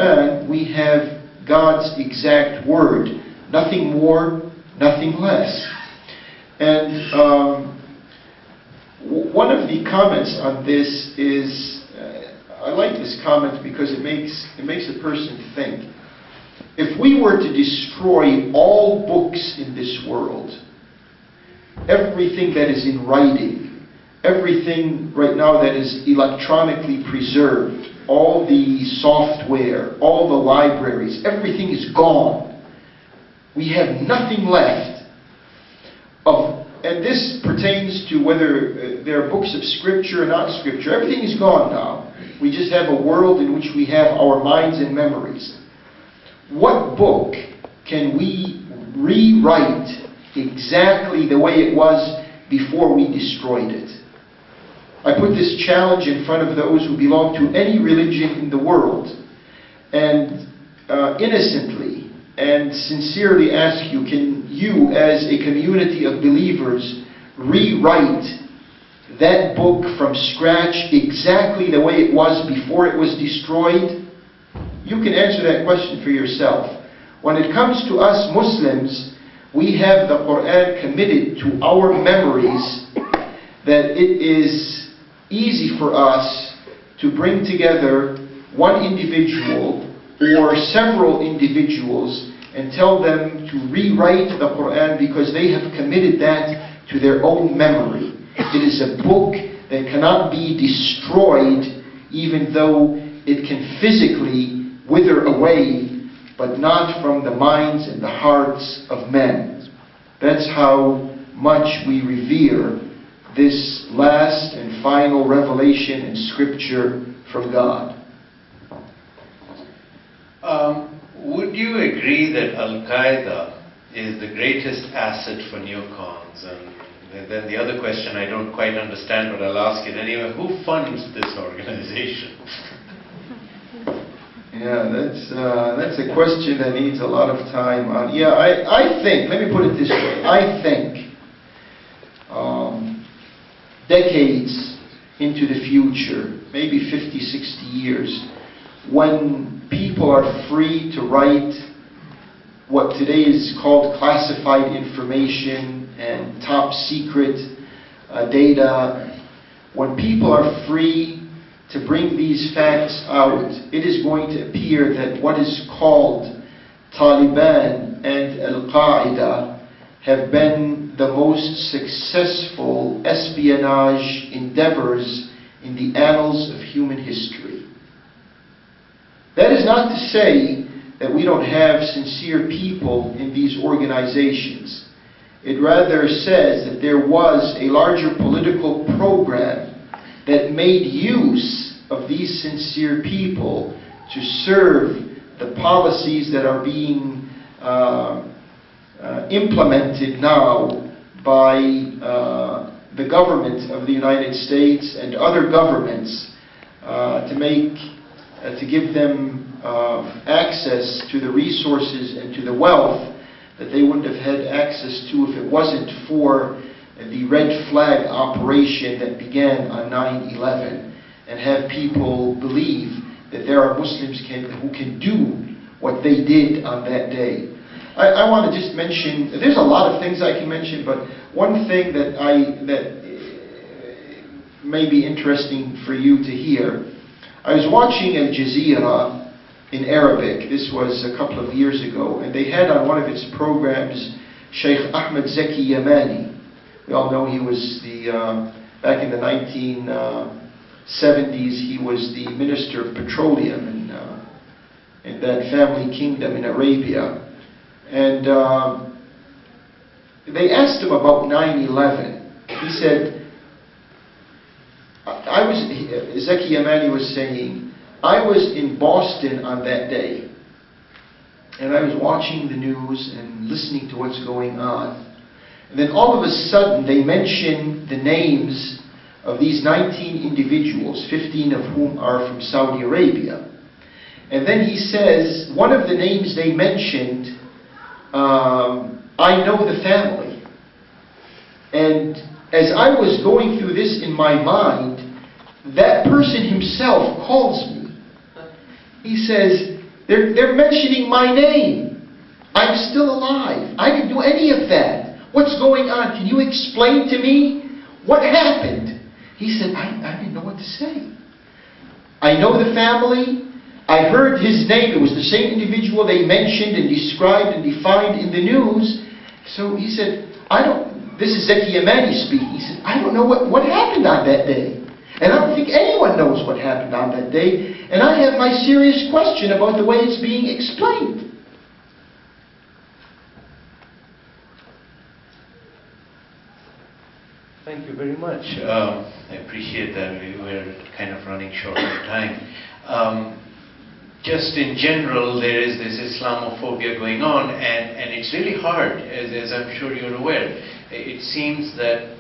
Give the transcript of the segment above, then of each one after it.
Quran, we have God's exact word. Nothing more, nothing less. And one of the comments on this is, I like this comment because it makes a person think. If we were to destroy all books in this world, everything that is in writing, everything right now that is electronically preserved, all the software, all the libraries, everything is gone. We have nothing left of, and this pertains to whether there are books of scripture or not scripture. Everything is gone now. We just have a world in which we have our minds and memories. What book can we rewrite exactly the way it was before we destroyed it? I put this challenge in front of those who belong to any religion in the world, and innocently and sincerely ask you, can you as a community of believers rewrite that book from scratch exactly the way it was before it was destroyed? You can answer that question for yourself. When it comes to us Muslims, we have the Quran committed to our memories, that it is easy for us to bring together one individual or several individuals and tell them to rewrite the Quran because they have committed that to their own memory. It is a book that cannot be destroyed, even though it can physically wither away, but not from the minds and the hearts of men. That's how much we revere this last and final revelation in Scripture from God. Would you agree that Al-Qaeda is the greatest asset for neocons? And then the other question I don't quite understand, but I'll ask it anyway. Who funds this organization? Yeah, that's a question that needs a lot of time. Yeah, I think, let me put it this way, I think decades into the future, maybe 50, 60 years, when people are free to write what today is called classified information and top secret data, when people are free to bring these facts out, it is going to appear that what is called Taliban and Al-Qaeda have been the most successful espionage endeavors in the annals of human history. That is not to say that we don't have sincere people in these organizations. It rather says that there was a larger political program that made use of these sincere people to serve the policies that are being implemented now by the government of the United States and other governments to give them access to the resources and to the wealth that they wouldn't have had access to if it wasn't for the red flag operation that began on 9/11, and have people believe that there are Muslims who can do what they did on that day. I want to just mention, there's a lot of things I can mention, but one thing that may be interesting for you to hear. I was watching Al Jazeera in Arabic, this was a couple of years ago, and they had on one of its programs Sheikh Ahmed Zaki Yamani. We all know he was back in the 1970s, he was the Minister of Petroleum in that family kingdom in Arabia. And they asked him about 9/11. He said, Zaki Yamani was saying, I was in Boston on that day, and I was watching the news and listening to what's going on. And then all of a sudden they mention the names of these 19 individuals, 15 of whom are from Saudi Arabia. And then he says, one of the names they mentioned, I know the family. And as I was going through this in my mind, that person himself calls me. He says, They're mentioning my name. I'm still alive. I didn't do any of that. What's going on? Can you explain to me what happened? He said, I didn't know what to say. I know the family. I heard his name. It was the same individual they mentioned and described and defined in the news. So he said, this is Zeki Yemeni speaking. He said, I don't know what happened on that day. And I don't think anyone knows what happened on that day. And I have my serious question about the way it's being explained. Thank you very much. I appreciate that. We're kind of running short on time. Just in general, there is this Islamophobia going on, and it's really hard, as I'm sure you're aware. It seems that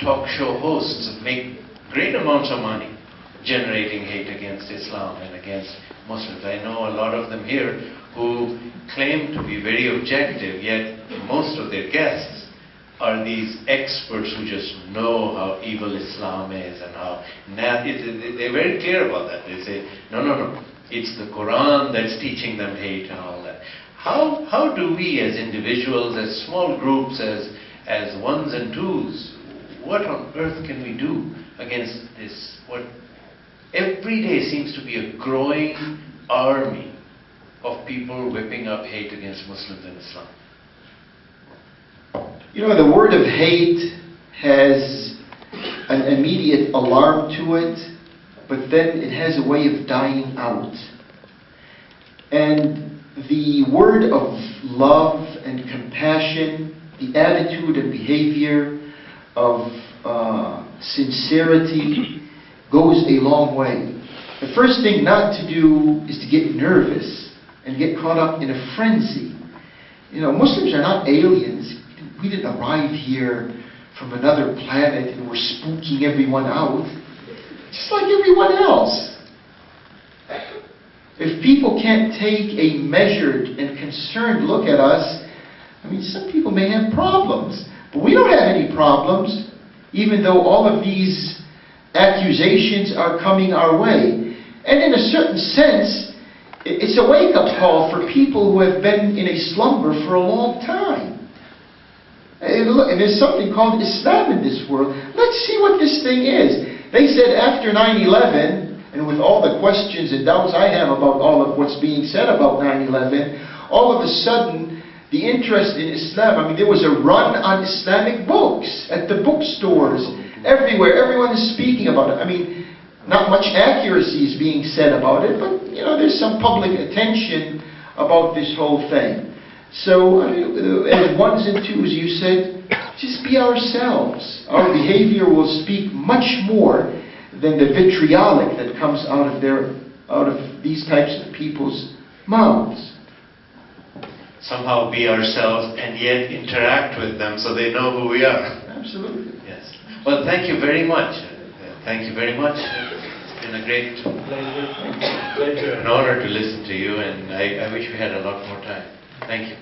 talk show hosts make great amounts of money generating hate against Islam and against Muslims. I know a lot of them here who claim to be very objective, yet most of their guests are these experts who just know how evil Islam is and how they're very clear about that. They say, no, it's the Quran that's teaching them hate and all that. How do we as individuals, as small groups, as ones and twos, what on earth can we do against this, what every day seems to be a growing army of people whipping up hate against Muslims and Islam? You know, the word of hate has an immediate alarm to it, but then it has a way of dying out. And the word of love and compassion, the attitude and behavior of sincerity goes a long way. The first thing not to do is to get nervous and get caught up in a frenzy. You know, Muslims are not aliens. We didn't arrive here from another planet and we're spooking everyone out. Just like everyone else. If people can't take a measured and concerned look at us, I mean, some people may have problems. But we don't have any problems, even though all of these accusations are coming our way. And in a certain sense, it's a wake-up call for people who have been in a slumber for a long time. And there's something called Islam in this world. Let's see what this thing is. They said after 9/11, and with all the questions and doubts I have about all of what's being said about 9/11, all of a sudden, the interest in Islam, I mean, there was a run on Islamic books at the bookstores, everywhere. Everyone is speaking about it. I mean, not much accuracy is being said about it, but, you know, there's some public attention about this whole thing. So, I mean, as ones and twos, you said, just be ourselves. Our behavior will speak much more than the vitriolic that comes out of these types of people's mouths. Somehow be ourselves and yet interact with them so they know who we are. Absolutely. Yes. Well, thank you very much. Thank you very much. It's been a great pleasure, an honor to listen to you, and I wish we had a lot more time. Thank you.